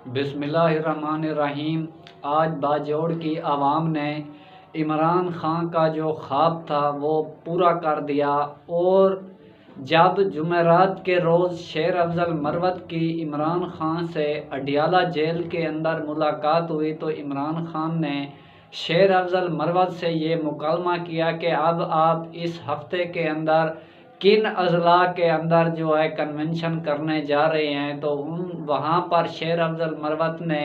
बिस्मिल्लाहिर्रहमानिर्रहीम। आज बाजोड़ की आवाम ने इमरान खान का जो ख्वाब था वो पूरा कर दिया। और जब जुमेरात के रोज़ शेर अफजल मरवत की इमरान खान से अडियाला जेल के अंदर मुलाकात हुई तो इमरान खान ने शेर अफजल मरवत से ये मुकालमा किया कि अब आप इस हफ्ते के अंदर किन अजला के अंदर जो है कन्वेंशन करने जा रहे हैं। तो वहाँ पर शेर अफजल मरवत ने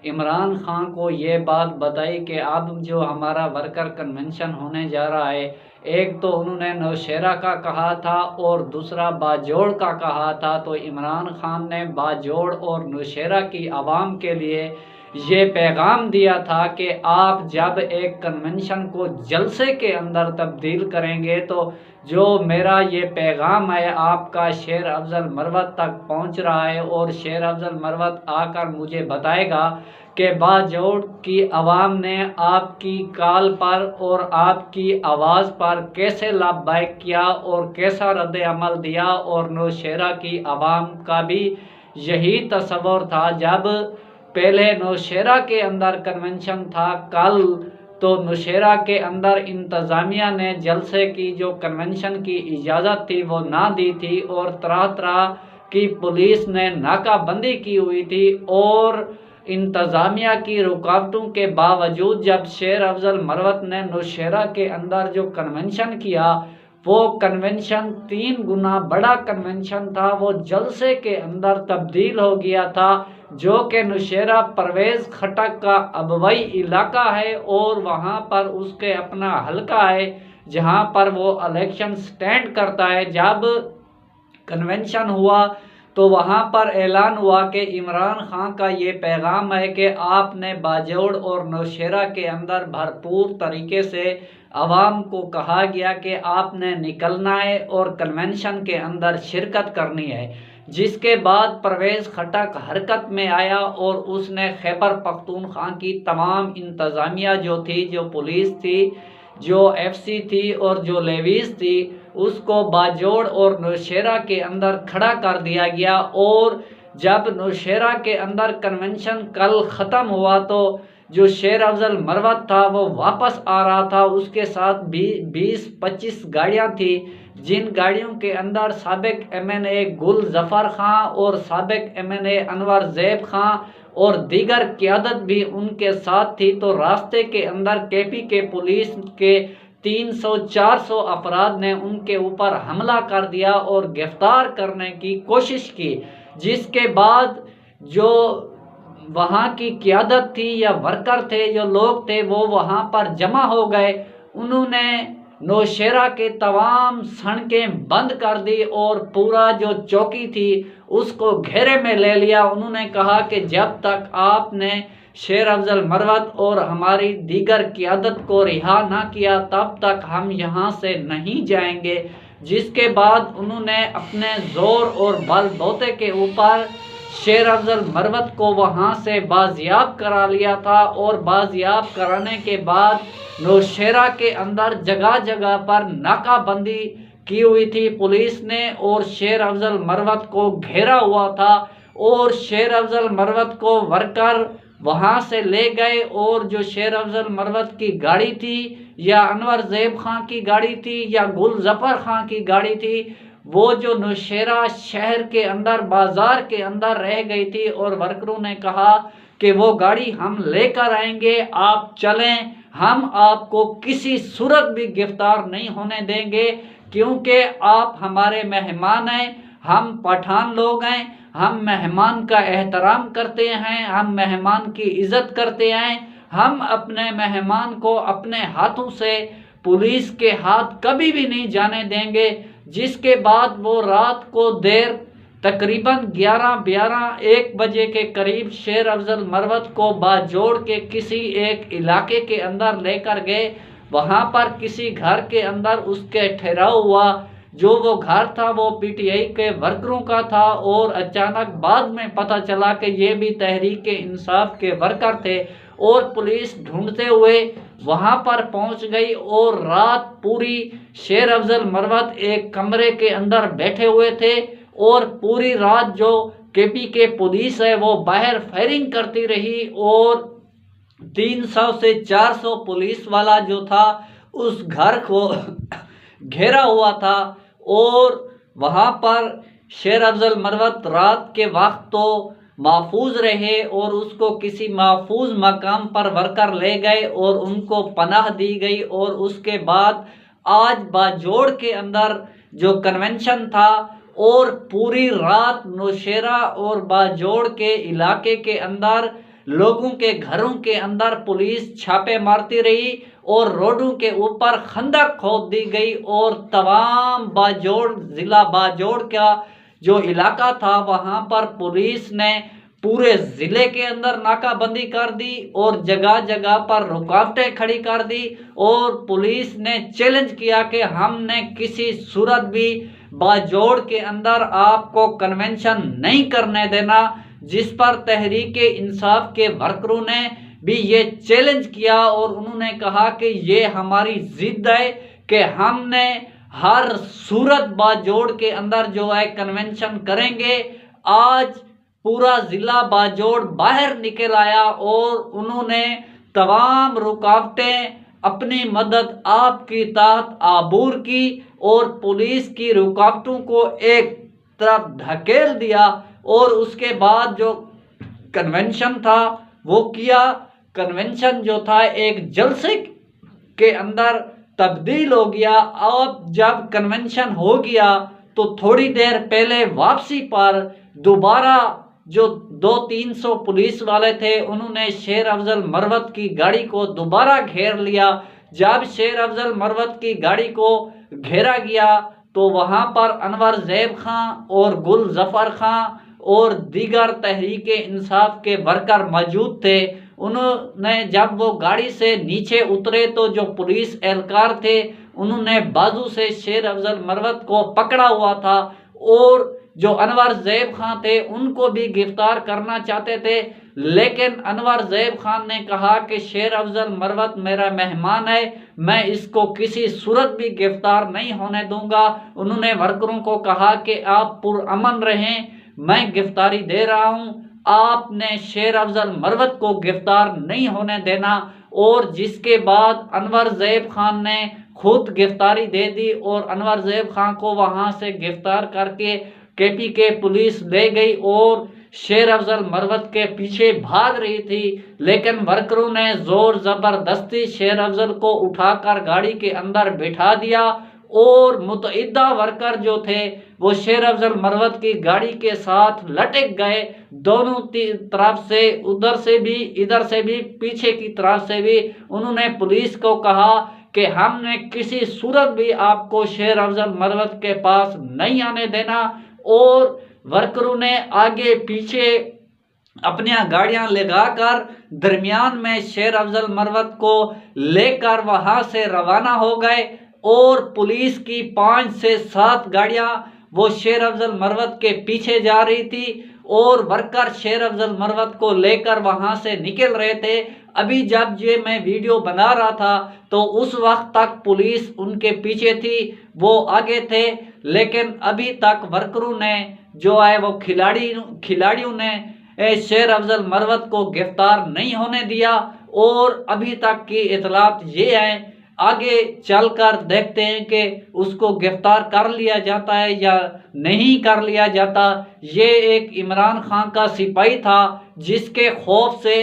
इमरान खान को ये बात बताई कि अब जो हमारा वर्कर कन्वेंशन होने जा रहा है, एक तो उन्होंने नौशेरा का कहा था और दूसरा बाजोड़ का कहा था। तो इमरान खान ने बाजोड़ और नौशेरा की आवाम के लिए ये पैगाम दिया था कि आप जब एक कन्वेंशन को जलसे के अंदर तब्दील करेंगे तो जो मेरा ये पैगाम है आपका शेर अफजल मरवत तक पहुंच रहा है। और शेर अफजल मरवत आकर मुझे बताएगा कि बाजोड़ की आवाम ने आपकी कॉल पर और आपकी आवाज़ पर कैसे लाभदायक किया और कैसा रद्द अमल दिया। और नौशेरा की आवाम का भी यही तस्वर था। जब पहले नौशेरा के अंदर कन्वेंशन था कल, तो नौशेरा के अंदर इंतज़ामिया ने जलसे की जो कन्वेंशन की इजाज़त थी वो ना दी थी और तरह तरह की पुलिस ने नाकाबंदी की हुई थी। और इंतज़ामिया की रुकावटों के बावजूद जब शेर अफजल मरवत ने नौशेरा के अंदर जो कन्वेंशन किया, वो कन्वेंशन 3 गुना बड़ा कन्वेंशन था। वो जलसे के अंदर तब्दील हो गया था, जो कि नौशेरा परवेज़ खटक का अबवई इलाका है और वहाँ पर उसके अपना हलका है जहाँ पर वो इलेक्शन स्टैंड करता है। जब कन्वेंशन हुआ तो वहाँ पर ऐलान हुआ कि इमरान खान का ये पैगाम है कि आपने बाजोड़ और नौशेरा के अंदर भरपूर तरीके से आवाम को कहा गया कि आपने निकलना है और कन्वेंशन के अंदर शिरकत करनी है। जिसके बाद परवेज़ खटक हरकत में आया और उसने खैबर पख्तूनख्वा की तमाम इंतज़ामिया जो थी, जो पुलिस थी, जो एफसी थी और जो लेवीज़ थी, उसको बाजोड़ और नौशेरा के अंदर खड़ा कर दिया गया। और जब नौशेरा के अंदर कन्वेंशन कल ख़त्म हुआ तो जो शेर अफजल मरवत था वो वापस आ रहा था, उसके साथ भी 20-25 गाड़ियाँ थी, जिन गाड़ियों के अंदर साबिक MNA गुल जफ़र खां और साबिक MNA अनवर ज़ैब खां और दीगर क़यादत भी उनके साथ थी। तो रास्ते के अंदर KP के पुलिस के 300-400 अफराद ने उनके ऊपर हमला कर दिया और गिरफ्तार करने की कोशिश की। जिसके बाद जो वहाँ की क़यादत थी या वर्कर थे, जो लोग थे, वो वहाँ पर जमा हो गए। उन्होंने नौशेरा के तमाम सड़कें बंद कर दी और पूरा जो चौकी थी उसको घेरे में ले लिया। उन्होंने कहा कि जब तक आपने शेर अफजल मरवत और हमारी दीगर क़यादत को रिहा ना किया तब तक हम यहाँ से नहीं जाएंगे। जिसके बाद उन्होंने अपने ज़ोर और बलबूते के ऊपर शेर अफजल मरवत को वहाँ से बाजियाब करा लिया था। और बाजियाब कराने के बाद नौशेरा के अंदर जगह जगह पर नाकाबंदी की हुई थी पुलिस ने और शेर अफजल मरवत को घेरा हुआ था। और शेर अफजल मरवत को वर्कर वहाँ से ले गए और जो शेर अफजल मरवत की गाड़ी थी या अनवर ज़ैब खां की गाड़ी थी या गुल जफ़र खां की गाड़ी थी, वो जो नौशेरा शहर के अंदर बाज़ार के अंदर रह गई थी और वर्करों ने कहा कि वो गाड़ी हम लेकर आएंगे, आप चलें, हम आपको किसी सूरत भी गिरफ्तार नहीं होने देंगे क्योंकि आप हमारे मेहमान हैं, हम पठान लोग हैं, हम मेहमान का एहतराम करते हैं, हम मेहमान की इज़्ज़त करते हैं, हम अपने मेहमान को अपने हाथों से पुलिस के हाथ कभी भी नहीं जाने देंगे। जिसके बाद वो रात को देर तकरीबन 11-1 बजे के करीब शेर अफजल मरवत को बाजोड़ के किसी एक इलाके के अंदर लेकर गए। वहाँ पर किसी घर के अंदर उसके ठहराव हुआ। जो वो घर था वो PTI के वर्करों का था और अचानक बाद में पता चला कि ये भी तहरीक इंसाफ के वर्कर थे। और पुलिस ढूंढते हुए वहाँ पर पहुँच गई और रात पूरी शेर अफजल मरवत एक कमरे के अंदर बैठे हुए थे और पूरी रात जो KPK पुलिस है वो बाहर फायरिंग करती रही और 300 से 400 पुलिस वाला जो था उस घर को घेरा हुआ था। और वहाँ पर शेर अफजल मरवत रात के वक्त तो महफूज रहे और उसको किसी महफूज मकाम पर वर्कर ले गए और उनको पनाह दी गई। और उसके बाद आज बाजोड़ के अंदर जो कन्वेंशन था और पूरी रात नौशेरा और बाजोड़ के इलाके के अंदर लोगों के घरों के अंदर पुलिस छापे मारती रही और रोडों के ऊपर खंदक खोद दी गई और तमाम बाजोड़ जिला बाजोड़ का जो इलाका था वहां पर पुलिस ने पूरे जिले के अंदर नाकाबंदी कर दी और जगह जगह पर रुकावटें खड़ी कर दी। और पुलिस ने चैलेंज किया कि हमने किसी सूरत भी बाजोड़ के अंदर आपको कन्वेंशन नहीं करने देना, जिस पर तहरीके इंसाफ के वर्करों ने भी ये चैलेंज किया और उन्होंने कहा कि ये हमारी जिद है कि हमने हर सूरत बाजोड़ के अंदर जो है कन्वेंशन करेंगे। आज पूरा जिला बाजोड़ बाहर निकल आया और उन्होंने तमाम रुकावटें अपनी मदद आपकी तहत आबूर की और पुलिस की रुकावटों को एक तरफ धकेल दिया और उसके बाद जो कन्वेंशन था वो किया। कन्वेंशन जो था एक जलसे के अंदर तब्दील हो गया। अब जब कन्वेंशन हो गया तो थोड़ी देर पहले वापसी पर दोबारा जो 200-300 पुलिस वाले थे उन्होंने शेर अफजल मरवत की गाड़ी को दोबारा घेर लिया। जब शेर अफजल मरवत की गाड़ी को घेरा गया तो वहां पर अनवर जैब खां और गुल जफर खां और दीगर तहरीके इंसाफ के वर्कर मौजूद थे। उन्होंने जब वो गाड़ी से नीचे उतरे तो जो पुलिस एहलकार थे उन्होंने बाजू से शेर अफजल मरवत को पकड़ा हुआ था और जो अनवर जैब खां थे उनको भी गिरफ्तार करना चाहते थे। लेकिन अनवर जैब खान ने कहा कि शेर अफजल मरवत मेरा मेहमान है, मैं इसको किसी सूरत भी गिरफ्तार नहीं होने दूंगा। उन्होंने वर्करों को कहा कि आप पुरअमन रहें, मैं गिरफ्तारी दे रहा हूं, आपने शेर अफजल मरवत को गिरफ्तार नहीं होने देना। और जिसके बाद अनवर जैब खान ने खुद गिरफ्तारी दे दी और अनवर जैब खान को वहां से गिरफ्तार करके KPK पुलिस ले गई और शेर अफजल मरवत के पीछे भाग रही थी। लेकिन वर्करों ने जोर जबरदस्ती शेर अफजल को उठाकर गाड़ी के अंदर बैठा दिया और मुतइद्दा वर्कर जो थे वो शेर अफजल मरवत की गाड़ी के साथ लटक गए। दोनों तरफ से, उधर से भी इधर से भी पीछे की तरफ से भी। उन्होंने पुलिस को कहा कि हमने किसी सूरत भी आपको शेर अफजल मरवत के पास नहीं आने देना। और वर्करों ने आगे पीछे अपनी गाड़ियां लगाकर दरमियान में शेर अफजल मरवत को लेकर वहां से रवाना हो गए और पुलिस की 5 से 7 गाड़ियां वो शेर अफजल मरवत के पीछे जा रही थी और वर्कर शेर अफजल मरवत को लेकर वहां से निकल रहे थे। अभी जब ये मैं वीडियो बना रहा था तो उस वक्त तक पुलिस उनके पीछे थी, वो आगे थे। लेकिन अभी तक वर्करों ने जो है वो खिलाड़ियों ने शेर अफजल मरवत को गिरफ्तार नहीं होने दिया। और अभी तक की इतलात ये है, आगे चलकर देखते हैं कि उसको गिरफ्तार कर लिया जाता है या नहीं कर लिया जाता। ये एक इमरान खान का सिपाही था जिसके खौफ से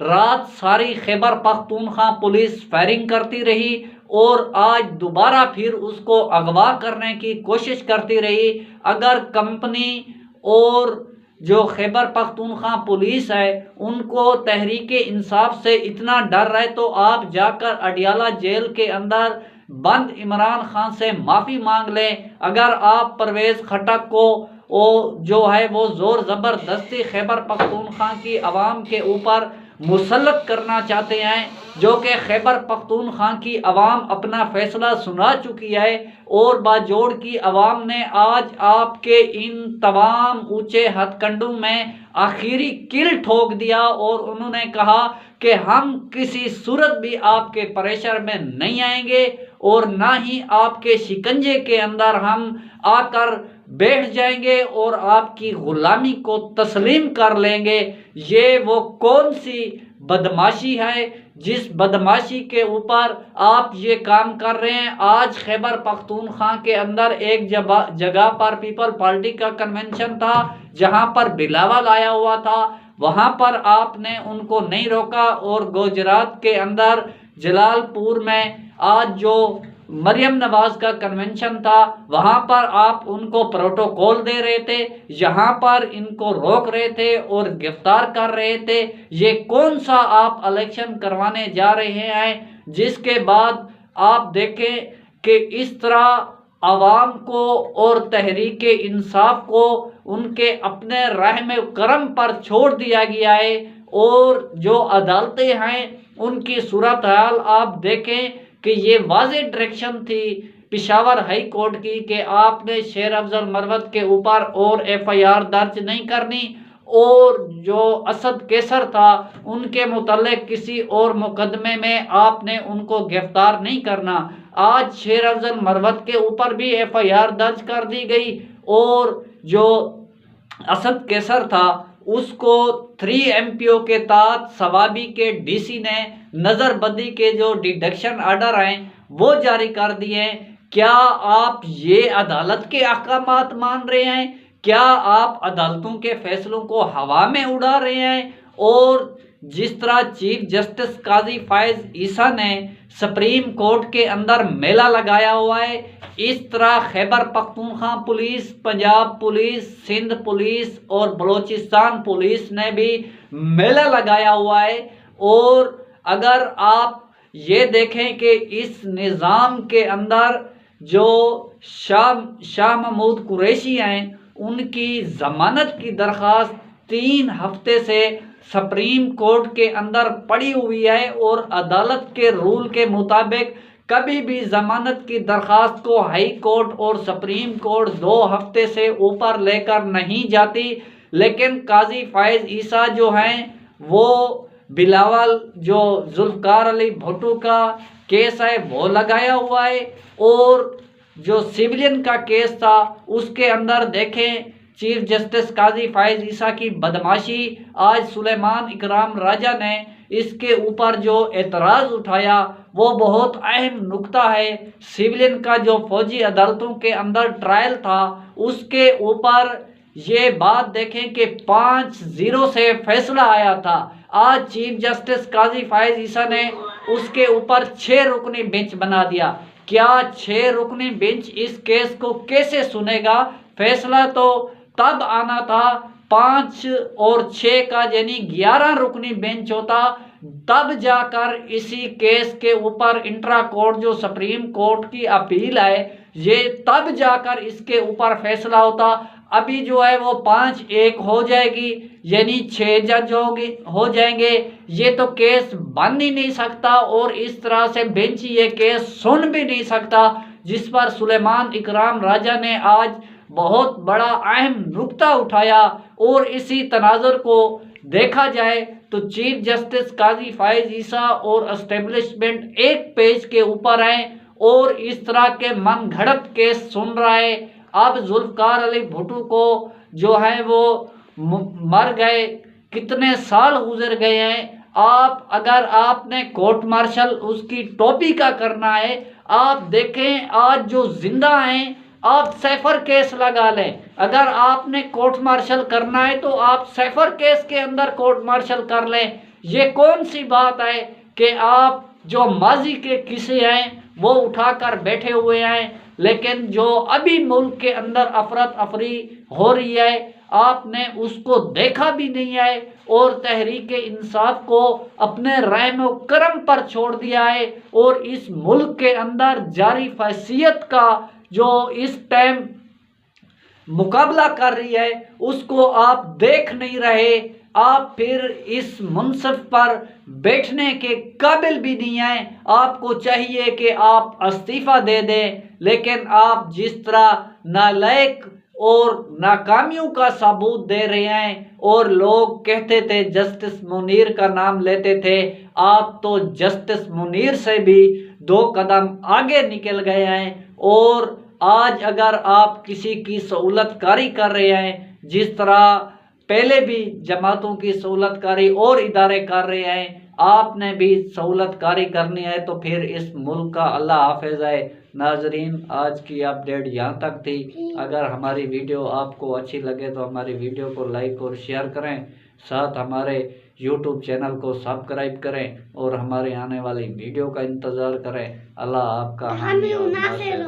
रात सारी खैबर पख्तूनख्वा पुलिस फायरिंग करती रही और आज दोबारा फिर उसको अगवा करने की कोशिश करती रही। अगर कंपनी और जो खैबर पख्तूनख्वा पुलिस है उनको तहरीके इंसाफ से इतना डर है तो आप जाकर अडियाला जेल के अंदर बंद इमरान खान से माफ़ी मांग लें। अगर आप परवेज़ खटक को जो है वो ज़ोर ज़बरदस्ती खैबर पख्तूनख्वा की आवाम के ऊपर मुसल्लत करना चाहते हैं, जो कि खैबर पख्तूनख्वा की आवाम अपना फैसला सुना चुकी है और बाजोड़ की आवाम ने आज आपके इन तमाम ऊंचे हथकंडों में आखिरी किल ठोक दिया और उन्होंने कहा कि हम किसी सूरत भी आपके प्रेशर में नहीं आएंगे और ना ही आपके शिकंजे के अंदर हम आकर बैठ जाएंगे और आपकी गुलामी को तस्लीम कर लेंगे। ये वो कौन सी बदमाशी है जिस बदमाशी के ऊपर आप ये काम कर रहे हैं। आज खैबर पख्तूनख्वा के अंदर एक जगह पर पीपल पार्टी का कन्वेंशन था जहां पर बिलावल आया हुआ था, वहां पर आपने उनको नहीं रोका। और गुजरात के अंदर जलालपुर में आज जो मरियम नवाज का कन्वेंशन था वहां पर आप उनको प्रोटोकॉल दे रहे थे, यहाँ पर इनको रोक रहे थे और गिरफ्तार कर रहे थे। ये कौन सा आप इलेक्शन करवाने जा रहे हैं जिसके बाद आप देखें कि इस तरह आवाम को और तहरीक इंसाफ को उनके अपने रहम करम पर छोड़ दिया गया है। और जो अदालतें हैं उनकी सूरत हाल आप देखें कि ये वाज़ेह डायरेक्शन थी पिशावर हाई कोर्ट की कि आपने शेर अफजल मरवत के ऊपर और एफआईआर दर्ज नहीं करनी, और जो असद कैसर था उनके मुतल्लिक किसी और मुकदमे में आपने उनको गिरफ्तार नहीं करना। आज शेर अफजल मरवत के ऊपर भी एफआईआर दर्ज कर दी गई और जो असद कैसर था उसको 3 एमपीओ के तहत सवाबी के डीसी ने नज़रबंदी के जो डिडक्शन आर्डर हैं वो जारी कर दिए। क्या आप ये अदालत के अहकामात मान रहे हैं? क्या आप अदालतों के फैसलों को हवा में उड़ा रहे हैं? और जिस तरह चीफ जस्टिस काजी फायज ईसा ने सुप्रीम कोर्ट के अंदर मेला लगाया हुआ है, इस तरह Khyber Pakhtunkhwa police, Punjab police, Sindh police और बलूचिस्तान पुलिस ने भी मेला लगाया हुआ है। और अगर आप ये देखें कि इस निज़ाम के अंदर जो शाह महमूद कुरैशी हैं उनकी ज़मानत की दरख्वास्त 3 हफ्ते से सुप्रीम कोर्ट के अंदर पड़ी हुई है और अदालत के रूल के मुताबिक कभी भी ज़मानत की दरख्वास्त को हाई कोर्ट और सुप्रीम कोर्ट 2 हफ्ते से ऊपर लेकर नहीं जाती। लेकिन काजी फायज ईसा जो हैं वो बिलावल जो जुल्फ़कार अली भुट्टो का केस है वो लगाया हुआ है, और जो सिविलियन का केस था उसके अंदर देखें चीफ जस्टिस काजी फायज ईसा की बदमाशी। आज सुलेमान इकराम राजा ने इसके ऊपर जो एतराज़ उठाया वो बहुत अहम नुक्ता है। सिविलियन का जो फौजी अदालतों के अंदर ट्रायल था उसके ऊपर ये बात देखें कि 5-0 से फैसला आया था। आज चीफ जस्टिस काजी फायज ईसा ने उसके ऊपर 6 रुकनी बेंच बना दिया। क्या 6 रुकनी बेंच इस केस को कैसे सुनेगा? फैसला तो तब आना था 5 और 6 का, यानी 11 रुकनी बेंच होता, तब जाकर इसी केस के ऊपर इंट्रा कोर्ट जो सुप्रीम कोर्ट की अपील है ये तब जाकर इसके ऊपर फैसला होता। अभी जो है वो 5-1 हो जाएगी, यानी 6 जज हो जाएंगे। ये तो केस बन ही नहीं सकता और इस तरह से बेंच ये केस सुन भी नहीं सकता, जिस पर सुलेमान इकराम राजा ने आज बहुत बड़ा अहम नुक्ता उठाया। और इसी तनाजुर को देखा जाए तो चीफ जस्टिस काजी फायज ईसा और एस्टेब्लिशमेंट एक पेज के ऊपर है और इस तरह के मन घड़त केस सुन रहा है। अब जुल्फ़कार अली भुट्टो को जो है वो मर गए, कितने साल गुजर गए हैं। अगर आपने कोर्ट मार्शल उसकी टोपी का करना है, आप देखें आज जो जिंदा हैं आप सैफर केस लगा लें। अगर आपने कोर्ट मार्शल करना है तो आप सैफर केस के अंदर कोर्ट मार्शल कर लें। ये कौन सी बात है कि आप जो माजी के किस्से हैं वो उठाकर बैठे हुए हैं, लेकिन जो अभी मुल्क के अंदर अफरा तफरी हो रही है आपने उसको देखा भी नहीं है और तहरीक इंसाफ को अपने रहम करम पर छोड़ दिया है। और इस मुल्क के अंदर जारी फैसियत का जो इस टाइम मुकाबला कर रही है उसको आप देख नहीं रहे। आप फिर इस मुनसब पर बैठने के काबिल भी नहीं हैं। आपको चाहिए कि आप इस्तीफ़ा दे दें, लेकिन आप जिस तरह नालायक और नाकामियों का सबूत दे रहे हैं, और लोग कहते थे जस्टिस मुनीर का नाम लेते थे, आप तो जस्टिस मुनीर से भी 2 कदम आगे निकल गए हैं और आज अगर आप किसी की सहूलत कारी कर रहे हैं, जिस तरह पहले भी जमातों की सहूलत कारी और इदारे कर रहे हैं, आपने भी सहूलत कारी करनी है तो फिर इस मुल्क का अल्लाह हाफिज़ है। नाजरीन, आज की अपडेट यहाँ तक थी। अगर हमारी वीडियो आपको अच्छी लगे तो हमारी वीडियो को लाइक और शेयर करें, साथ हमारे यूट्यूब चैनल को सब्सक्राइब करें और हमारे आने वाली वीडियो का इंतज़ार करें। अल्लाह आपका हामी और नासिर।